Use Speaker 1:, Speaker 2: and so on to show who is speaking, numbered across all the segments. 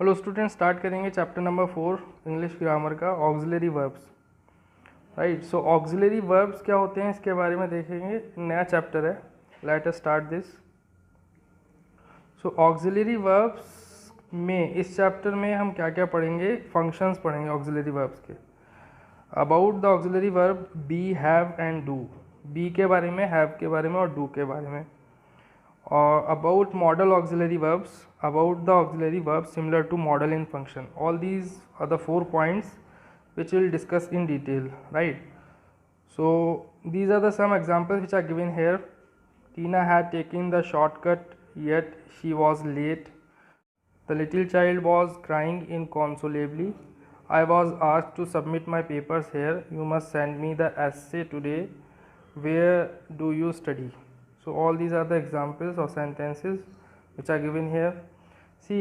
Speaker 1: Hello student, start करेंगे chapter number 4 English grammar का auxiliary verbs. Right, सो auxiliary verbs क्या होते हैं इसके बारे में देखेंगे। नया चैप्टर है, let us start this. So auxiliary verbs में इस चैप्टर में हम क्या क्या पढ़ेंगे, फंक्शंस पढ़ेंगे ऑक्सिलरी वर्ब्स के। About the auxiliary verb be, have and do. Be के बारे में, हैव के बारे में और डू के बारे में। Or about model auxiliary verbs, about the auxiliary verbs similar to model in function. All these are the 4 points which we'll discuss in detail, right? So these are the some examples which are given here. Tina had taken the shortcut, yet she was late. The little child was crying inconsolably. I was asked to submit my papers here. You must send me the essay today. Where do you study? So all these are the examples of sentences which are given here. See,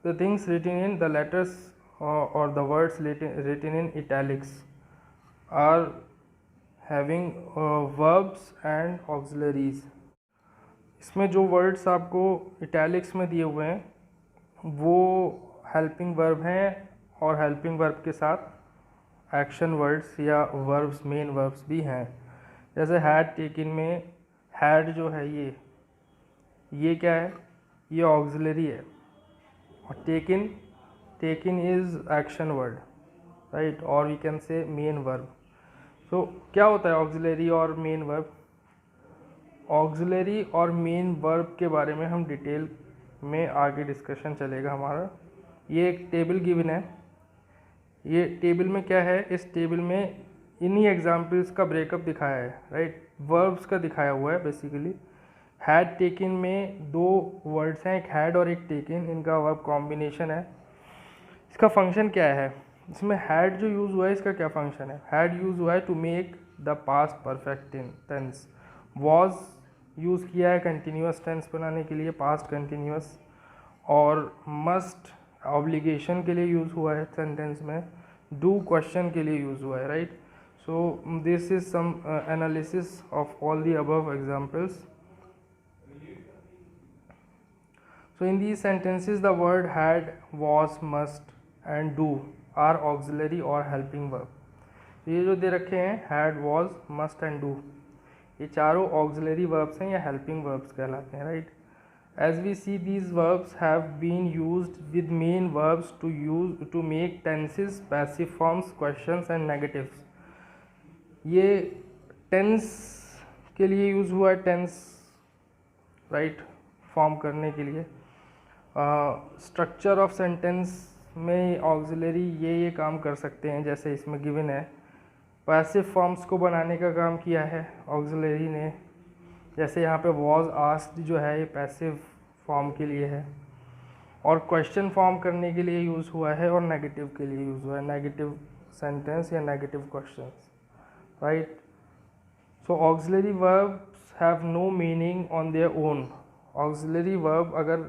Speaker 1: the things written in the letters or the words written in italics are having verbs and auxiliaries. इसमें जो words आपको italics में दिए हुए हैं वो helping verb हैं और हेल्पिंग वर्ब के साथ एक्शन वर्ड्स या वर्ब्स, मेन वर्ब्स भी हैं। जैसे हैड टेकन में हैड जो है ये क्या है, ये ऑक्सिलरी है। और taken, taken is action word, right, और we can say main verb. So क्या होता है ऑक्सिलरी और मेन वर्ब? ऑक्सिलरी और मेन वर्ब के बारे में हम डिटेल में आगे डिस्कशन चलेगा हमारा। ये एक टेबल गिवन है। ये टेबल में क्या है, इस टेबल में इन्हीं एग्जाम्पल्स का ब्रेकअप दिखाया है, राइट, वर्ब्स का दिखाया हुआ है बेसिकली। हैड टेकन में दो वर्ड्स हैं, एक हैड और एक टेकन, इनका वर्ब कॉम्बिनेशन है। इसका फंक्शन क्या है? इसमें हैड जो यूज़ हुआ है इसका क्या फंक्शन है? हैड यूज़ हुआ है to make the past perfect tense. Was use किया है कंटिन्यूस टेंस बनाने के लिए, पास्ट कंटिन्यूस। और मस्ट ऑब्लिगेशन के लिए यूज़ हुआ है सेंटेंस में। डू क्वेश्चन के लिए यूज़ हुआ है, right. So this is some analysis of all the above examples. So in these sentences the word had, was, must and do are auxiliary or helping verb. तो ये जो दे रखे हैं had, was, must and do, ये चारों auxiliary verbs हैं या helping verbs कहलाते हैं, right? As we see, these verbs have been used with main verbs to make tenses, passive forms, questions and negatives. ये टेंस के लिए यूज़ हुआ है, टेंस, राइट, फॉर्म करने के लिए। स्ट्रक्चर ऑफ सेंटेंस में ऑक्सिलरी ये काम कर सकते हैं, जैसे इसमें गिवन है। पैसिव फॉर्म्स को बनाने का काम किया है ऑक्सिलरी ने, जैसे यहाँ पे वॉज आस्क्ड जो है ये पैसिव फॉर्म के लिए है। और क्वेश्चन फॉर्म करने के लिए यूज़ हुआ है और नेगेटिव के लिए यूज़ हुआ है, नेगेटिव सेंटेंस या negative questions, right? So auxiliary verbs have no meaning on their own. Auxiliary verb अगर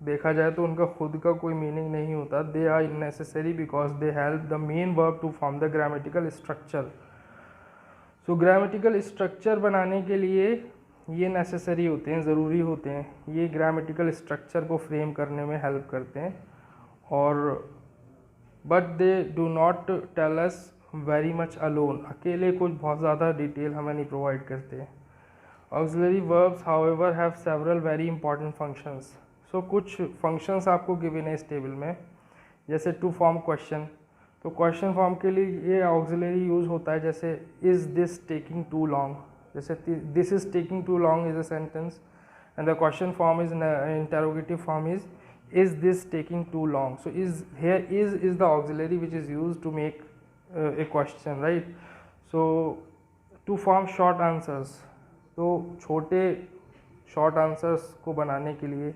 Speaker 1: देखा जाए तो उनका खुद का कोई मीनिंग नहीं होता। They are necessary because they help the main verb to form the grammatical structure. So grammatical structure बनाने के लिए ये नेसेसरी होते हैं, ज़रूरी होते हैं। ये ग्रामेटिकल स्ट्रक्चर को फ्रेम करने में हेल्प करते हैं। और but they do not tell us very much alone, अकेले कुछ बहुत ज़्यादा डिटेल हमें नहीं प्रोवाइड करते। Auxiliary verbs however have several very important functions. So कुछ फंक्शंस आपको गिवन है इस टेबल में, जैसे टू फॉर्म क्वेश्चन। तो क्वेश्चन फॉर्म के लिए ये ऑक्सिलरी यूज़ होता है, जैसे is this taking too long. जैसे this is taking too long is a sentence and the question form is interrogative form is this taking too long. So is here is the auxiliary which is use to make a question, right? So to form short answers, तो छोटे short answers को बनाने के लिए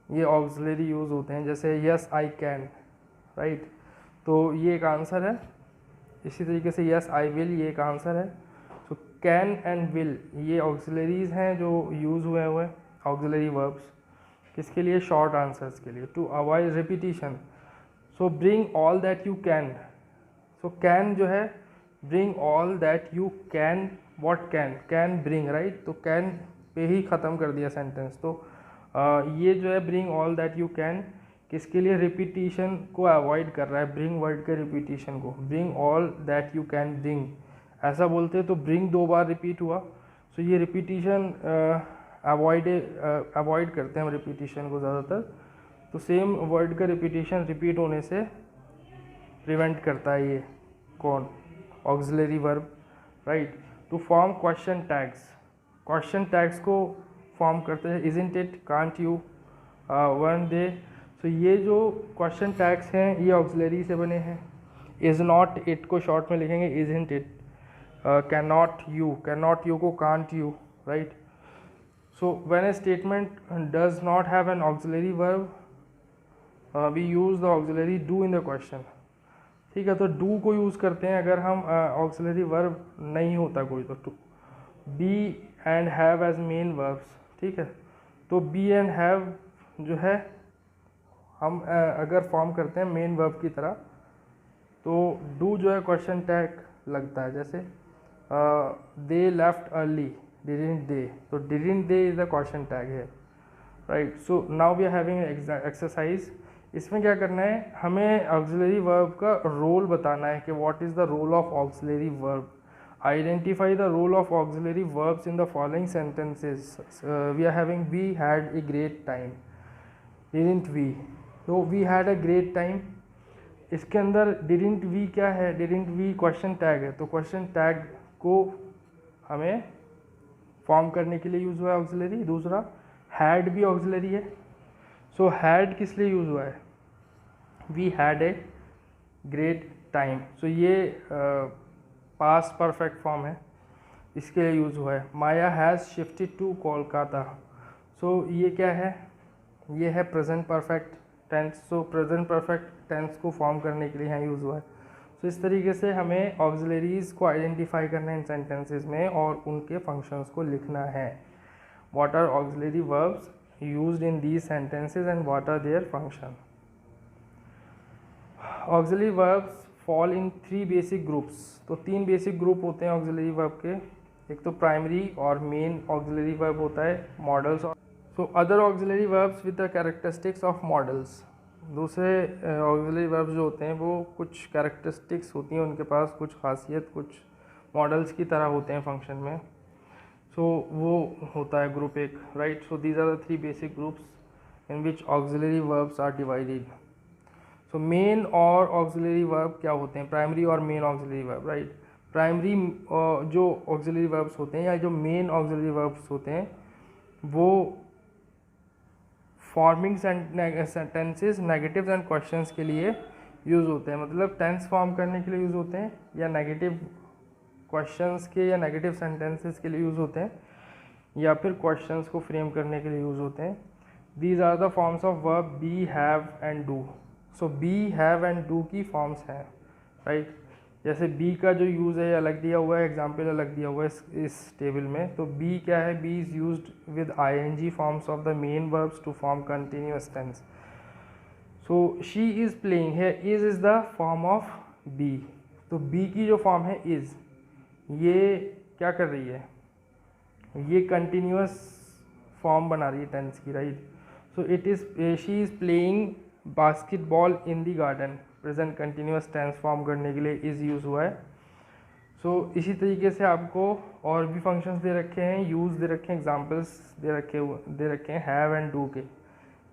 Speaker 1: ये auxiliary use होते हैं, जैसे yes I can, right? तो ये एक आंसर है। इसी तरीके से yes I will ये एक आंसर है। so can and will ये auxiliaries हैं जो यूज़ हुए auxiliary verbs किसके लिए? short answers के लिए। to avoid repetition, so bring all that you can। तो कैन जो है bring all that you can, what can bring, right. तो कैन पे ही ख़त्म कर दिया सेंटेंस। तो ये जो है bring all that you can, किसके लिए, रिपीटिशन को अवॉइड कर रहा है, ब्रिंग वर्ड के रिपीटिशन को, bring all that you can bring, ऐसा बोलते हैं तो ब्रिंग 2 बार रिपीट हुआ, सो ये रिपीटिशन अवॉइड करते हैं हम रिपीटिशन को ज़्यादातर, तो सेम वर्ड का रिपीटिशन रिपीट होने से प्रिवेंट करता है ये कौन, auxiliary verb, right. To form question tags, question tags को फॉर्म करते हैं, isn't it, can't you, one day, तो ये जो क्वेश्चन टैग्स हैं ये ऑक्सिलरी से बने हैं। इज़ नॉट इट को शॉर्ट में लिखेंगे isn't it, can not you को can't you, right. So when a statement does not have an auxiliary verb we use the auxiliary do in the question, ठीक है। तो डू को use करते हैं अगर हम ऑक्सिलरी वर्ब नहीं होता कोई, तो be and have as main verbs, ठीक है। तो बी एंड हैव जो है हम अगर फॉर्म करते हैं मेन वर्ब की तरह, तो डू जो है क्वेश्चन टैग लगता है, जैसे they left early, didn't they, तो didn't they is the question tag है, right. So now we are having exercise, इसमें क्या करना है, हमें ऑक्सिलरी वर्ब का रोल बताना है कि what is the role of auxiliary verb, identify the role of auxiliary verbs in the following sentences, we are having we had a great time, didn't we, तो we had a great time, इसके अंदर didn't we क्या है, didn't we question tag है, तो question tag को हमें form करने के लिए यूज़ हुआ है ऑक्सिलरी। दूसरा हैड भी ऑक्सिलरी है, सो हैड किस लिए यूज़ हुआ है, we had a great time, so ये पास्ट परफेक्ट फॉर्म है, इसके लिए यूज़ हुआ है। Maya has shifted to Kolkata, so ये क्या है, ये है present perfect tense, so present perfect tense को फॉर्म करने के लिए यहाँ यूज़ हुआ है। सो इस तरीके से हमें ऑक्सिलरीज को आइडेंटिफाई करना है इन सेंटेंसेस में और उनके फंक्शंस को लिखना है। What are auxiliary verbs used in these sentences and what are their function. Auxiliary verbs fall in 3 basic groups, तो 3 बेसिक ग्रुप होते हैं ऑक्सिलरी वर्ब के, एक तो प्राइमरी और मेन ऑक्सिलरी वर्ब होता है, models, so other auxiliary verbs with the characteristics of models, दूसरे ऑक्सिलरी वर्ब्स जो होते हैं वो कुछ कैरेक्टरिस्टिक्स होती हैं उनके पास, कुछ खासियत, कुछ मॉडल्स की तरह होते हैं फंक्शन में, सो वो होता है ग्रुप एक, right. So these are the 3 basic groups in which auxiliary verbs are divided. So main और ऑक्सिलरी वर्ब क्या होते हैं, प्राइमरी और main auxiliary verb, right. Primary जो ऑक्सिलरी वर्ब्स होते हैं या जो मेन ऑक्सिलरी वर्ब्स होते हैं वो forming sentences, negatives and questions के लिए यूज़ होते हैं, मतलब टेंस फॉर्म करने के लिए यूज़ होते हैं, या नेगेटिव क्वेश्चंस के या नेगेटिव सेंटेंसेस के लिए यूज़ होते हैं, या फिर क्वेश्चंस को फ्रेम करने के लिए यूज़ होते हैं। These are the forms of verb be, have and do. So be, have and do की फॉर्म्स हैं, राइट। जैसे बी का जो यूज़ है अलग दिया हुआ है, एग्जाम्पल अलग दिया हुआ है इस टेबल में, तो बी क्या है, be is used with ing forms of the main verbs to form continuous tense. So she is playing है, is the form of be, तो बी की जो फॉर्म है इज़, ये क्या कर रही है, ये कंटिन्यूअस फॉर्म बना रही है टेंस की, right. So it is, she is playing basketball in the garden, present continuous tense form करने के लिए इज़ यूज़ हुआ है। सो इसी तरीके से आपको और भी फंक्शंस दे रखे हैं, यूज़ दे रखे हैं, एग्जांपल्स दे रखे हैं हैव एंड डू के।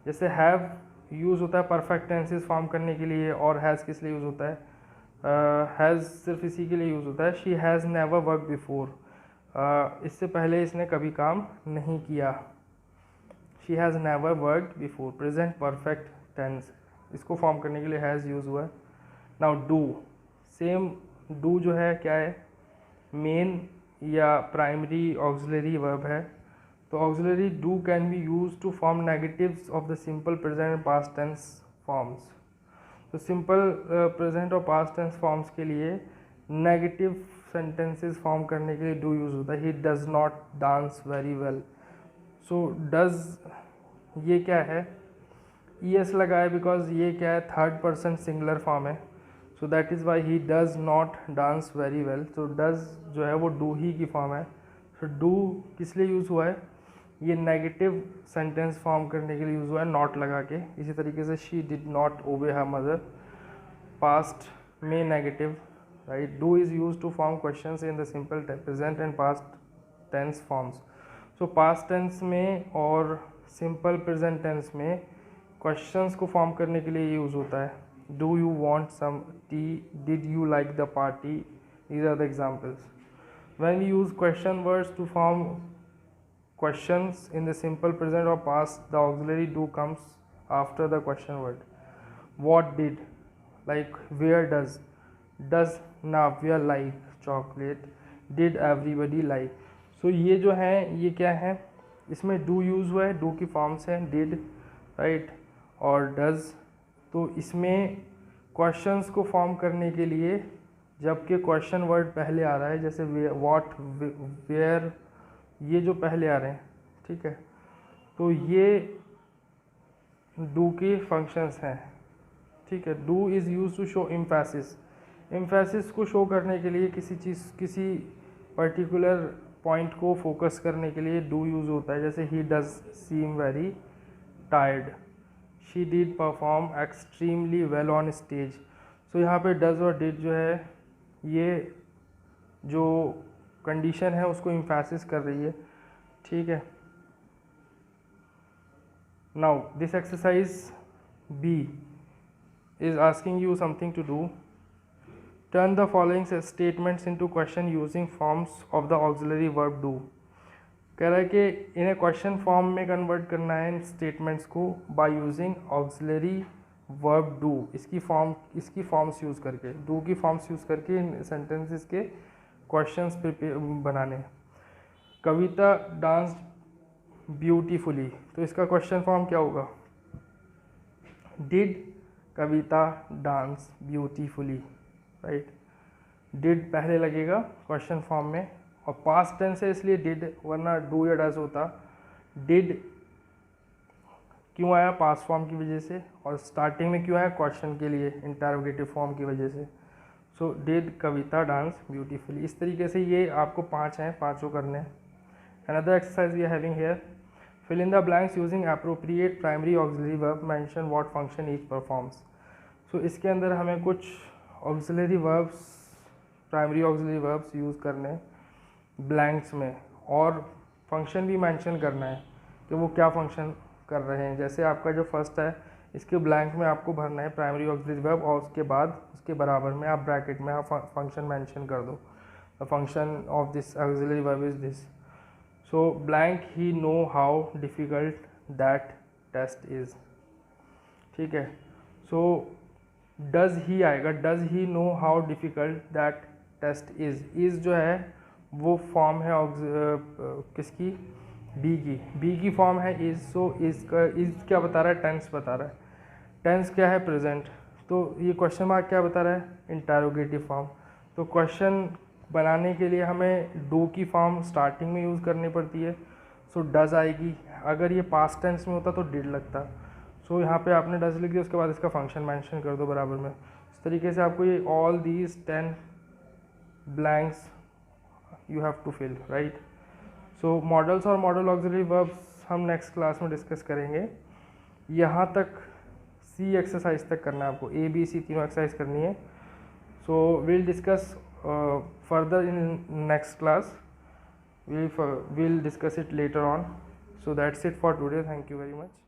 Speaker 1: जैसे हैव यूज़ होता है परफेक्ट टेंसेस फॉर्म करने के लिए, और हैज़ किस लिए यूज़ होता है, हैज़ सिर्फ इसी के लिए यूज़ होता है। She has never work before, इससे पहले इसने कभी काम नहीं किया। She has never worked before, present perfect tense, इसको फॉर्म करने के लिए हैज़ यूज़ हुआ है। नाउ डू, सेम डू जो है क्या है, मेन या प्राइमरी ऑक्सिलरी वर्ब है, तो auxiliary do can be use to form negatives of the simple present and past tense forms. तो सिंपल प्रेजेंट और पास्ट टेंस फॉर्म्स के लिए नेगेटिव सेंटेंसेस फॉर्म करने के लिए डू यूज़ होता है। He does not dance very well, so does ये क्या है, ES लगा है बिकॉज ये क्या है, थर्ड पर्सन सिंगुलर फॉर्म है, so that is why he does not dance very well. So does जो है वो डू ही की फॉर्म है। सो डू किस लिए यूज़ हुआ है, ये नेगेटिव सेंटेंस फॉर्म करने के लिए यूज़ हुआ है नॉट लगा के। इसी तरीके से she did not obey her mother, past में negative, right. Do is use to form questions in the simple present and past tense forms. So past tense में और सिंपल प्रेजेंट टेंस में क्वेश्चंस को फॉर्म करने के लिए use होता है। Do you want some tea, did you like the party, these are the examples. When we use question words to form questions in the simple present or past, the auxiliary do comes after the question word. What did, like where does Navya like chocolate, did everybody like. so ये जो है ये क्या है, इसमें do use हुआ है, do की फॉर्म्स हैं did, right, और does। तो इसमें क्वेश्चंस को फॉर्म करने के लिए जबकि क्वेश्चन वर्ड पहले आ रहा है, जैसे व्हाट, वेयर, ये जो पहले आ रहे हैं, ठीक है, तो ये डू के फंक्शंस हैं, ठीक है। Do is use to show emphasis. Emphasis को शो करने के लिए किसी पर्टिकुलर पॉइंट को फोकस करने के लिए डू यूज़ होता है। जैसे ही does seem very tired, she did perform extremely well on stage. So यहाँ पे डज और डिड जो है ये जो कंडीशन है उसको एम्फेसिस कर रही है, ठीक है। Now this exercise B is asking you something to do. Turn the following statements into question using forms of the auxiliary verb do. कह रहा है कि इन्हें क्वेश्चन फॉर्म में कन्वर्ट करना है इन स्टेटमेंट्स को by using auxiliary verb do. इसकी फॉर्म्स यूज़ करके, डू की फॉर्म्स यूज़ करके इन सेंटेंसेस के क्वेश्चंस बनाने। कविता डांस ब्यूटीफुली, तो इसका क्वेश्चन फॉर्म क्या होगा, did Kavita dance beautifully, right. Did पहले लगेगा क्वेश्चन फॉर्म में, और पास्ट टेंस है इसलिए डिड, वरना डू या डज होता। डिड क्यों आया, पास्ट फॉर्म की वजह से, और स्टार्टिंग में क्यों आया, क्वेश्चन के लिए, इंटरोगेटिव फॉर्म की वजह से। So did Kavita dance beautifully. इस तरीके से ये आपको 5 हैं, 5 करने हैं। Another exercise we are having here, fill in the blanks using appropriate primary auxiliary verb, mention what function each performs. So इसके अंदर हमें कुछ auxiliary verbs, primary auxiliary verbs use करने हैं ब्लैंक्स में, और फंक्शन भी मेंशन करना है कि वो क्या फंक्शन कर रहे हैं। जैसे आपका जो फर्स्ट है इसके ब्लैंक में आपको भरना है प्राइमरी ऑक्सिलरी वर्ब, और उसके बाद उसके बराबर में आप ब्रैकेट में आप फंक्शन मेंशन कर दो। The function of this auxiliary verb is this. So blank he know how difficult that test is, ठीक है। सो डज ही आएगा, does he know how difficult that test is जो है वो फॉर्म है किसकी, बी की फॉर्म है इज़। सो इज़ क्या बता रहा है, टेंस बता रहा है। टेंस क्या है, प्रेजेंट। तो ये क्वेश्चन मार्क क्या बता रहा है, इंटरोगेटिव फॉर्म। तो क्वेश्चन बनाने के लिए हमें डू की फॉर्म स्टार्टिंग में यूज़ करनी पड़ती है। सो डज आएगी, अगर ये पास्ट टेंस में होता तो डिड लगता। सो यहाँ पे आपने डज लिख दिया, उसके बाद इसका फंक्शन मेंशन कर दो बराबर में। इस तरीके से आपको ये all these 10 blanks you have to fill, right. So models और मॉडल ऑक्सिलरी वर्ब्स हम नेक्स्ट क्लास में डिस्कस करेंगे। यहाँ तक सी एक्सरसाइज तक करना है आपको, ए बी सी तीनों एक्सरसाइज करनी है। So will discuss further in next class, we'll discuss it later on. So that's it for today. Thank you very much.